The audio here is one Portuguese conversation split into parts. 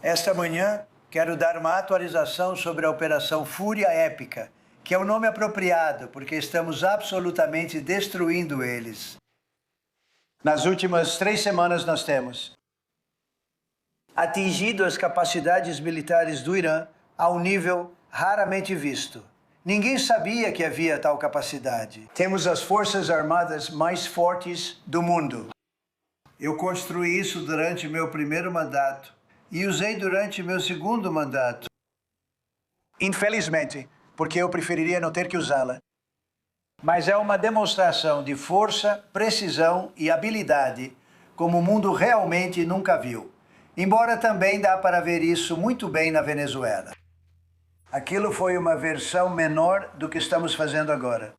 Esta manhã, quero dar uma atualização sobre a Operação Fúria Épica, que é o nome apropriado, porque estamos absolutamente destruindo eles. Nas últimas 3 semanas nós temos atingido as capacidades militares do Irã a um nível raramente visto. Ninguém sabia que havia tal capacidade. Temos as forças armadas mais fortes do mundo. Eu construí isso durante meu primeiro mandato e usei durante meu segundo mandato. Infelizmente, porque eu preferiria não ter que usá-la. Mas é uma demonstração de força, precisão e habilidade como o mundo realmente nunca viu. Embora também dá para ver isso muito bem na Venezuela. Aquilo foi uma versão menor do que estamos fazendo agora.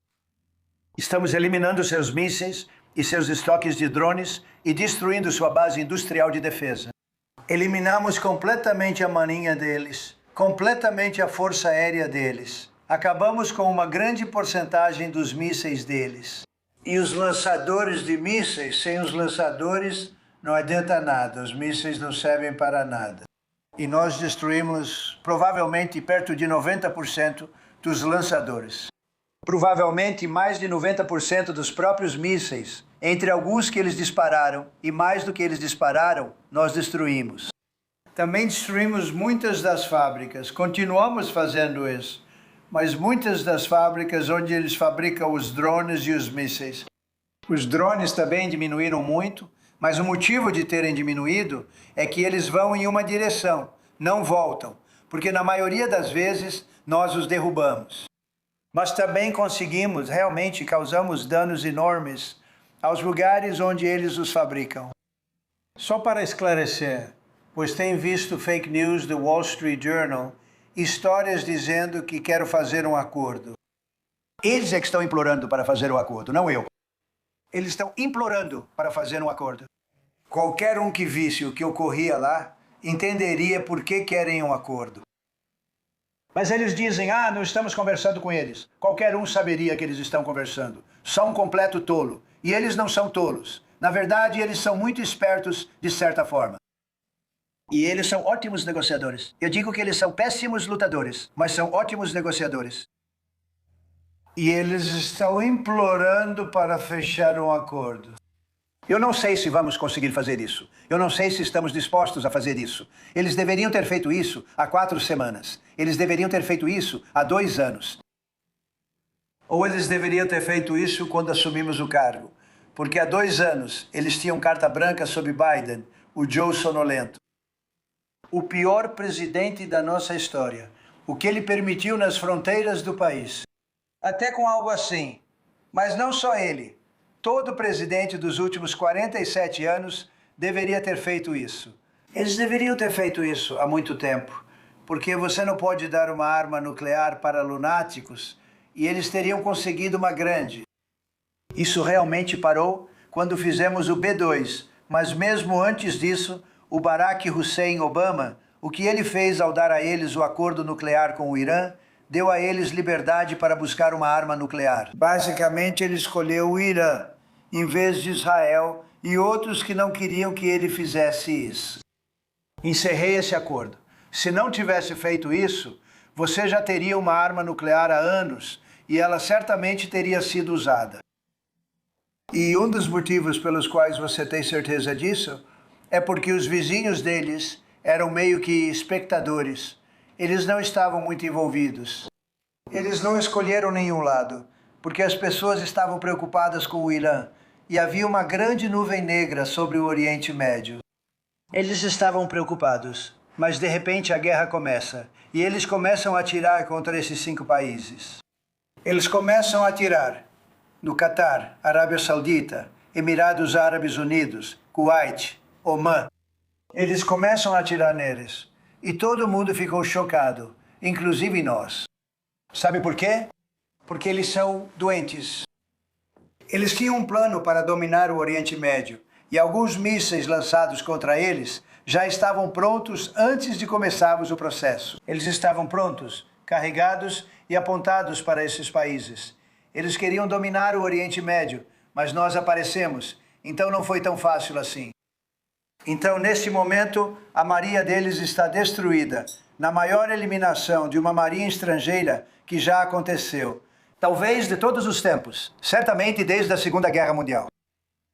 Estamos eliminando seus mísseis e seus estoques de drones e destruindo sua base industrial de defesa. Eliminamos completamente a marinha deles, completamente a força aérea deles. Acabamos com uma grande porcentagem dos mísseis deles. E os lançadores de mísseis, sem os lançadores, não adianta nada. Os mísseis não servem para nada. E nós destruímos provavelmente perto de 90% dos lançadores. Provavelmente mais de 90% dos próprios mísseis, entre alguns que eles dispararam e mais do que eles dispararam, nós destruímos. Também destruímos muitas das fábricas, continuamos fazendo isso, mas muitas das fábricas onde eles fabricam os drones e os mísseis. Os drones também diminuíram muito, mas o motivo de terem diminuído é que eles vão em uma direção, não voltam, porque na maioria das vezes nós os derrubamos. Mas também realmente causamos danos enormes aos lugares onde eles os fabricam. Só para esclarecer, pois tem visto fake news do Wall Street Journal, histórias dizendo que quero fazer um acordo. Eles é que estão implorando para fazer um acordo, não eu. Eles estão implorando para fazer um acordo. Qualquer um que visse o que ocorria lá, entenderia por que querem um acordo. Mas eles dizem, não estamos conversando com eles. Qualquer um saberia que eles estão conversando. Só um completo tolo. E eles não são tolos. Na verdade, eles são muito espertos de certa forma. E eles são ótimos negociadores. Eu digo que eles são péssimos lutadores, mas são ótimos negociadores. E eles estão implorando para fechar um acordo. Eu não sei se vamos conseguir fazer isso. Eu não sei se estamos dispostos a fazer isso. Eles deveriam ter feito isso há 4 semanas. Eles deveriam ter feito isso há 2 anos. Ou eles deveriam ter feito isso quando assumimos o cargo. Porque há 2 anos eles tinham carta branca sobre Biden, o Joe Sonolento. O pior presidente da nossa história. O que ele permitiu nas fronteiras do país. Até com algo assim. Mas não só ele. Todo presidente dos últimos 47 anos deveria ter feito isso. Eles deveriam ter feito isso há muito tempo, porque você não pode dar uma arma nuclear para lunáticos e eles teriam conseguido uma grande. Isso realmente parou quando fizemos o B2, mas mesmo antes disso, o Barack Hussein Obama, o que ele fez ao dar a eles o acordo nuclear com o Irã, deu a eles liberdade para buscar uma arma nuclear. Basicamente, ele escolheu o Irã, em vez de Israel e outros que não queriam que ele fizesse isso. Encerrei esse acordo. Se não tivesse feito isso, você já teria uma arma nuclear há anos e ela certamente teria sido usada. E um dos motivos pelos quais você tem certeza disso é porque os vizinhos deles eram meio que espectadores. Eles não estavam muito envolvidos. Eles não escolheram nenhum lado, porque as pessoas estavam preocupadas com o Irã e havia uma grande nuvem negra sobre o Oriente Médio. Eles estavam preocupados, mas de repente a guerra começa e eles começam a atirar contra esses 5 países. Eles começam a atirar no Catar, Arábia Saudita, Emirados Árabes Unidos, Kuwait, Omã. Eles começam a atirar neles e todo mundo ficou chocado, inclusive nós. Sabe por quê? Porque eles são doentes. Eles tinham um plano para dominar o Oriente Médio e alguns mísseis lançados contra eles já estavam prontos antes de começarmos o processo. Eles estavam prontos, carregados e apontados para esses países. Eles queriam dominar o Oriente Médio, mas nós aparecemos, então não foi tão fácil assim. Então, neste momento, a marinha deles está destruída, na maior eliminação de uma marinha estrangeira que já aconteceu. Talvez de todos os tempos, certamente desde a Segunda Guerra Mundial.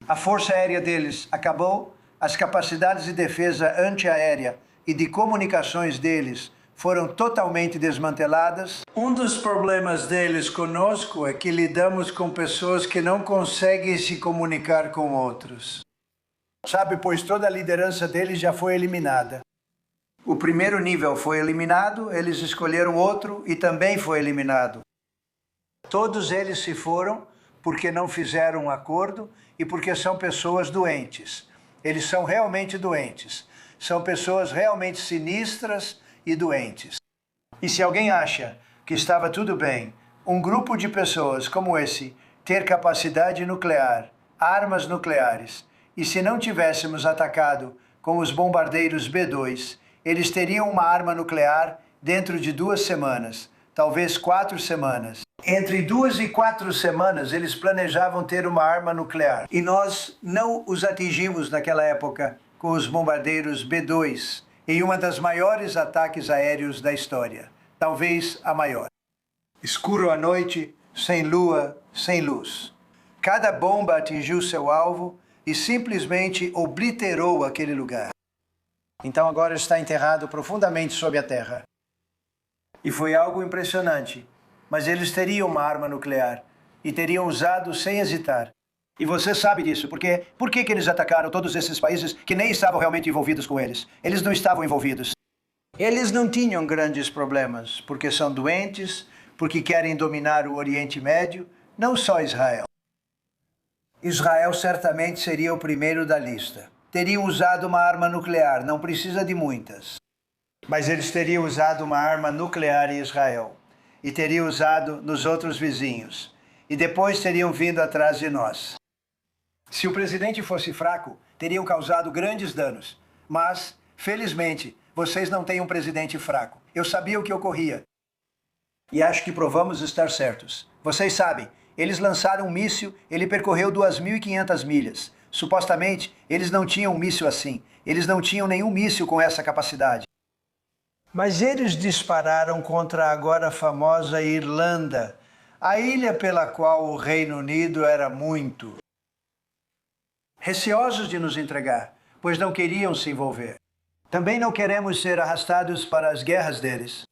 A força aérea deles acabou, as capacidades de defesa antiaérea e de comunicações deles foram totalmente desmanteladas. Um dos problemas deles conosco é que lidamos com pessoas que não conseguem se comunicar com outros. Sabe, pois toda a liderança deles já foi eliminada. O primeiro nível foi eliminado, eles escolheram outro e também foi eliminado. Todos eles se foram porque não fizeram um acordo e porque são pessoas doentes. Eles são realmente doentes. São pessoas realmente sinistras e doentes. E se alguém acha que estava tudo bem, um grupo de pessoas como esse ter capacidade nuclear, armas nucleares, e se não tivéssemos atacado com os bombardeiros B-2, eles teriam uma arma nuclear dentro de 2 semanas, talvez 4 semanas. Entre 2 e 4 semanas, eles planejavam ter uma arma nuclear. E nós não os atingimos naquela época com os bombardeiros B-2, em uma das maiores ataques aéreos da história, talvez a maior. Escuro à noite, sem lua, sem luz. Cada bomba atingiu seu alvo e simplesmente obliterou aquele lugar. Então agora está enterrado profundamente sob a terra. E foi algo impressionante, mas eles teriam uma arma nuclear e teriam usado sem hesitar. E você sabe disso, porque por que eles atacaram todos esses países que nem estavam realmente envolvidos com eles? Eles não estavam envolvidos. Eles não tinham grandes problemas, porque são doentes, porque querem dominar o Oriente Médio, não só Israel. Israel certamente seria o primeiro da lista. Teriam usado uma arma nuclear, não precisa de muitas. Mas eles teriam usado uma arma nuclear em Israel. E teriam usado nos outros vizinhos. E depois teriam vindo atrás de nós. Se o presidente fosse fraco, teriam causado grandes danos. Mas, felizmente, vocês não têm um presidente fraco. Eu sabia o que ocorria. E acho que provamos estar certos. Vocês sabem, eles lançaram um míssil, ele percorreu 2.500 milhas. Supostamente, eles não tinham um míssil assim. Eles não tinham nenhum míssil com essa capacidade. Mas eles dispararam contra a agora famosa Irlanda, a ilha pela qual o Reino Unido era muito receosos de nos entregar, pois não queriam se envolver. Também não queremos ser arrastados para as guerras deles.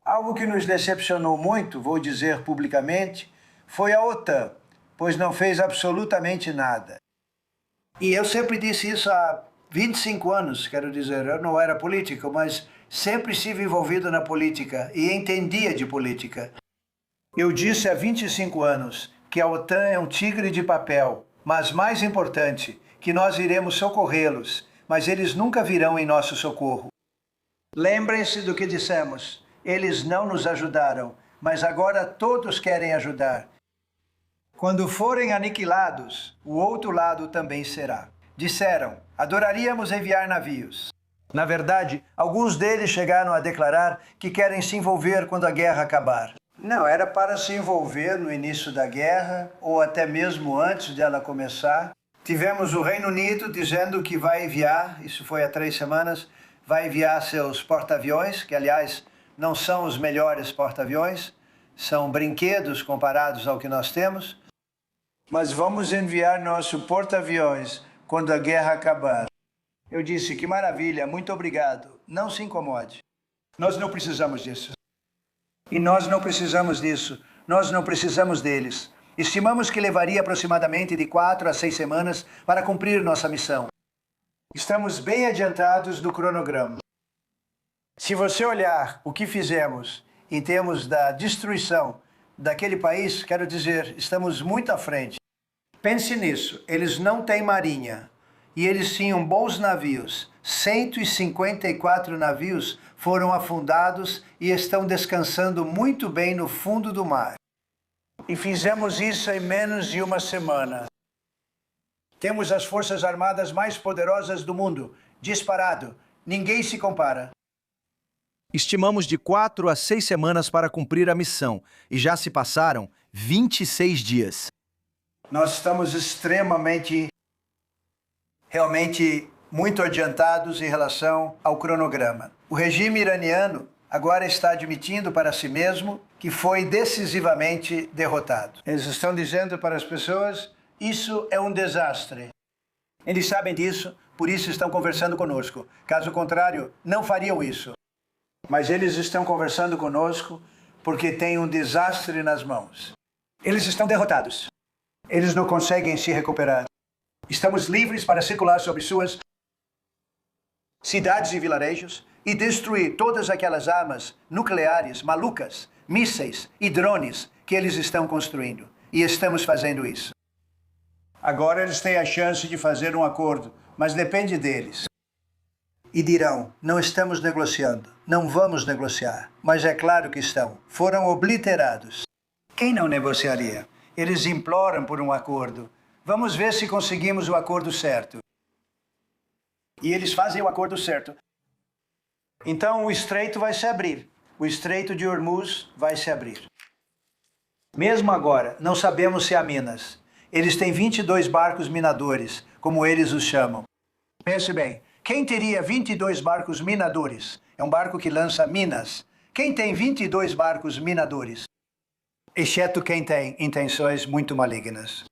Algo que nos decepcionou muito, vou dizer publicamente, foi a OTAN, pois não fez absolutamente nada. E eu sempre disse isso há 25 anos, quero dizer, eu não era político, mas sempre estive envolvido na política e entendia de política. Eu disse há 25 anos que a OTAN é um tigre de papel, mas mais importante, que nós iremos socorrê-los, mas eles nunca virão em nosso socorro. Lembrem-se do que dissemos, eles não nos ajudaram, mas agora todos querem ajudar. Quando forem aniquilados, o outro lado também será. Disseram, adoraríamos enviar navios. Na verdade, alguns deles chegaram a declarar que querem se envolver quando a guerra acabar. Não, era para se envolver no início da guerra, ou até mesmo antes dela começar. Tivemos o Reino Unido dizendo que vai enviar, isso foi há 3 semanas, vai enviar seus porta-aviões, que aliás não são os melhores porta-aviões, são brinquedos comparados ao que nós temos. Mas vamos enviar nosso porta-aviões quando a guerra acabar. Eu disse, que maravilha, muito obrigado, não se incomode. Nós não precisamos disso. E nós não precisamos disso, nós não precisamos deles. Estimamos que levaria aproximadamente de 4 a 6 semanas para cumprir nossa missão. Estamos bem adiantados do cronograma. Se você olhar o que fizemos em termos da destruição daquele país, quero dizer, estamos muito à frente. Pense nisso, eles não têm marinha e eles tinham bons navios. 154 navios foram afundados e estão descansando muito bem no fundo do mar. E fizemos isso em menos de 1 semana. Temos as forças armadas mais poderosas do mundo, disparado. Ninguém se compara. Estimamos de 4 a 6 semanas para cumprir a missão, e já se passaram 26 dias. Nós estamos extremamente, realmente muito adiantados em relação ao cronograma. O regime iraniano agora está admitindo para si mesmo que foi decisivamente derrotado. Eles estão dizendo para as pessoas: isso é um desastre. Eles sabem disso, por isso estão conversando conosco. Caso contrário, não fariam isso. Mas eles estão conversando conosco porque têm um desastre nas mãos. Eles estão derrotados. Eles não conseguem se recuperar. Estamos livres para circular sobre suas cidades e vilarejos e destruir todas aquelas armas nucleares malucas, mísseis e drones que eles estão construindo. E estamos fazendo isso. Agora eles têm a chance de fazer um acordo, mas depende deles. E dirão: não estamos negociando, não vamos negociar. Mas é claro que estão. Foram obliterados. Quem não negociaria? Eles imploram por um acordo. Vamos ver se conseguimos o acordo certo. E eles fazem o acordo certo. Então o estreito vai se abrir. O estreito de Hormuz vai se abrir. Mesmo agora, não sabemos se há minas. Eles têm 22 barcos minadores, como eles os chamam. Pense bem, quem teria 22 barcos minadores? É um barco que lança minas. Quem tem 22 barcos minadores? Exceto quem tem intenções muito malignas.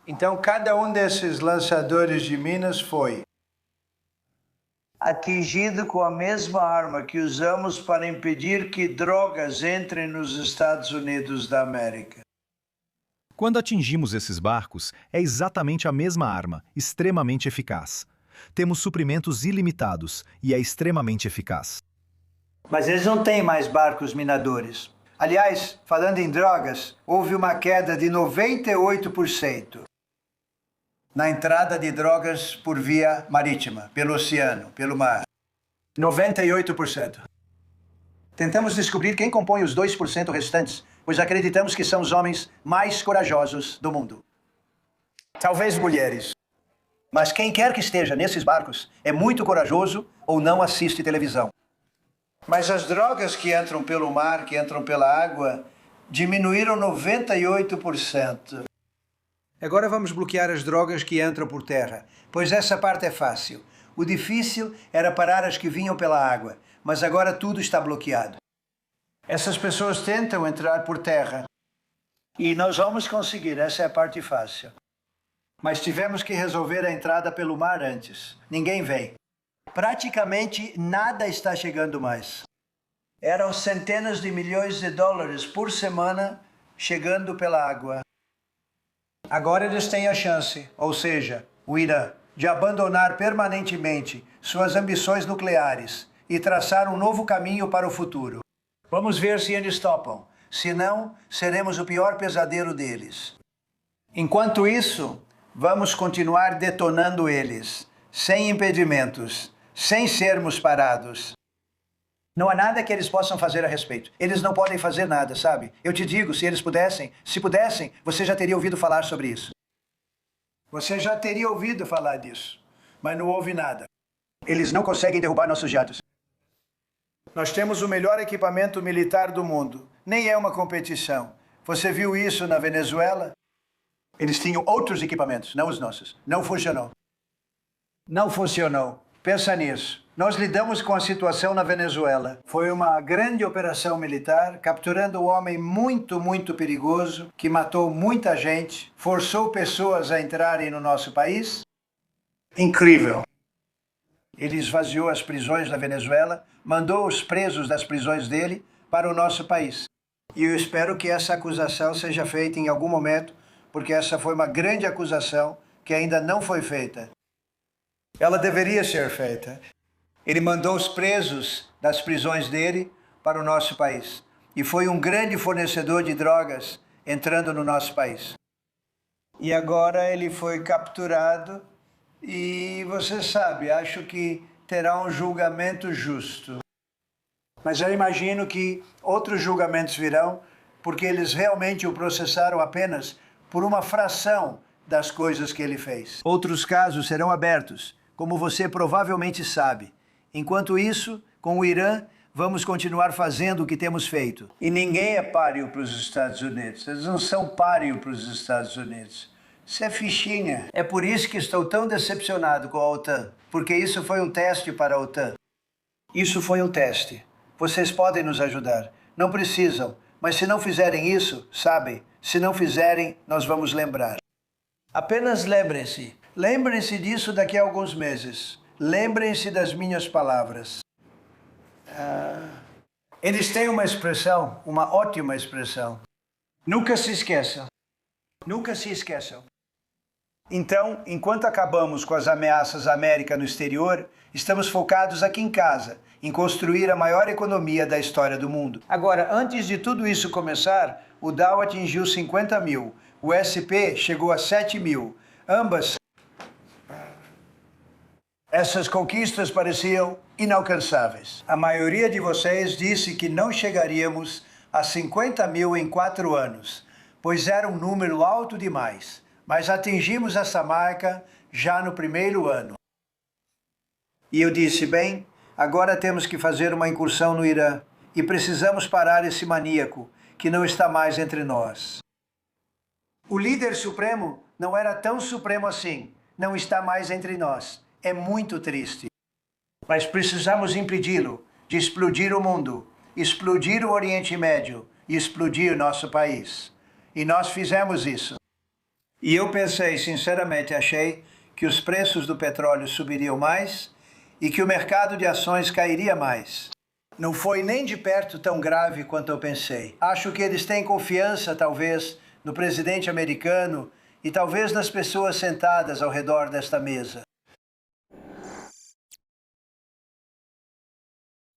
Então, cada um desses lançadores de minas foi atingido com a mesma arma que usamos para impedir que drogas entrem nos Estados Unidos da América. Quando atingimos esses barcos, é exatamente a mesma arma, extremamente eficaz. Temos suprimentos ilimitados e é extremamente eficaz. Mas eles não têm mais barcos minadores. Aliás, falando em drogas, houve uma queda de 98% na entrada de drogas por via marítima, pelo oceano, pelo mar. 98%. Tentamos descobrir quem compõe os 2% restantes, pois acreditamos que são os homens mais corajosos do mundo. Talvez mulheres. Mas quem quer que esteja nesses barcos é muito corajoso ou não assiste televisão. Mas as drogas que entram pelo mar, que entram pela água, diminuíram 98%. Agora vamos bloquear as drogas que entram por terra, pois essa parte é fácil. O difícil era parar as que vinham pela água, mas agora tudo está bloqueado. Essas pessoas tentam entrar por terra e nós vamos conseguir, essa é a parte fácil. Mas tivemos que resolver a entrada pelo mar antes. Ninguém vem. Praticamente nada está chegando mais. Eram centenas de milhões de dólares por semana chegando pela água. Agora eles têm a chance, ou seja, o Irã, de abandonar permanentemente suas ambições nucleares e traçar um novo caminho para o futuro. Vamos ver se eles topam. Se não, seremos o pior pesadelo deles. Enquanto isso, vamos continuar detonando eles, sem impedimentos, sem sermos parados. Não há nada que eles possam fazer a respeito. Eles não podem fazer nada, sabe? Eu te digo, se eles pudessem, você já teria ouvido falar sobre isso. Você já teria ouvido falar disso, mas não houve nada. Eles não conseguem derrubar nossos jatos. Nós temos o melhor equipamento militar do mundo. Nem é uma competição. Você viu isso na Venezuela? Eles tinham outros equipamentos, não os nossos. Não funcionou. Não funcionou. Pensa nisso. Nós lidamos com a situação na Venezuela. Foi uma grande operação militar, capturando um homem muito perigoso, que matou muita gente, forçou pessoas a entrarem no nosso país. Incrível. Ele esvaziou as prisões da Venezuela, mandou os presos das prisões dele para o nosso país. E eu espero que essa acusação seja feita em algum momento, porque essa foi uma grande acusação que ainda não foi feita. Ela deveria ser feita. Ele mandou os presos das prisões dele para o nosso país. E foi um grande fornecedor de drogas entrando no nosso país. E agora ele foi capturado e, você sabe, acho que terá um julgamento justo. Mas eu imagino que outros julgamentos virão, porque eles realmente o processaram apenas por uma fração das coisas que ele fez. Outros casos serão abertos, como você provavelmente sabe. Enquanto isso, com o Irã, vamos continuar fazendo o que temos feito. E ninguém é páreo para os Estados Unidos. Eles não são páreo para os Estados Unidos. Isso é fichinha. É por isso que estou tão decepcionado com a OTAN, porque isso foi um teste para a OTAN. Isso foi um teste. Vocês podem nos ajudar. Não precisam, mas se não fizerem isso, sabem, se não fizerem, nós vamos lembrar. Apenas lembrem-se. Lembrem-se disso daqui a alguns meses. Lembrem-se das minhas palavras. Eles têm uma expressão, uma ótima expressão. Nunca se esqueçam. Nunca se esqueçam. Então, enquanto acabamos com as ameaças à América no exterior, estamos focados aqui em casa, em construir a maior economia da história do mundo. Agora, antes de tudo isso começar, o Dow atingiu 50 mil, o S&P chegou a 7 mil. Essas conquistas pareciam inalcançáveis. A maioria de vocês disse que não chegaríamos a 50 mil em 4 anos, pois era um número alto demais. Mas atingimos essa marca já no primeiro ano. E eu disse, bem, agora temos que fazer uma incursão no Irã e precisamos parar esse maníaco que não está mais entre nós. O líder supremo não era tão supremo assim, não está mais entre nós. É muito triste. Mas precisamos impedi-lo de explodir o mundo, explodir o Oriente Médio e explodir nosso país. E nós fizemos isso. E eu pensei, sinceramente, achei que os preços do petróleo subiriam mais e que o mercado de ações cairia mais. Não foi nem de perto tão grave quanto eu pensei. Acho que eles têm confiança, talvez, no presidente americano e talvez nas pessoas sentadas ao redor desta mesa.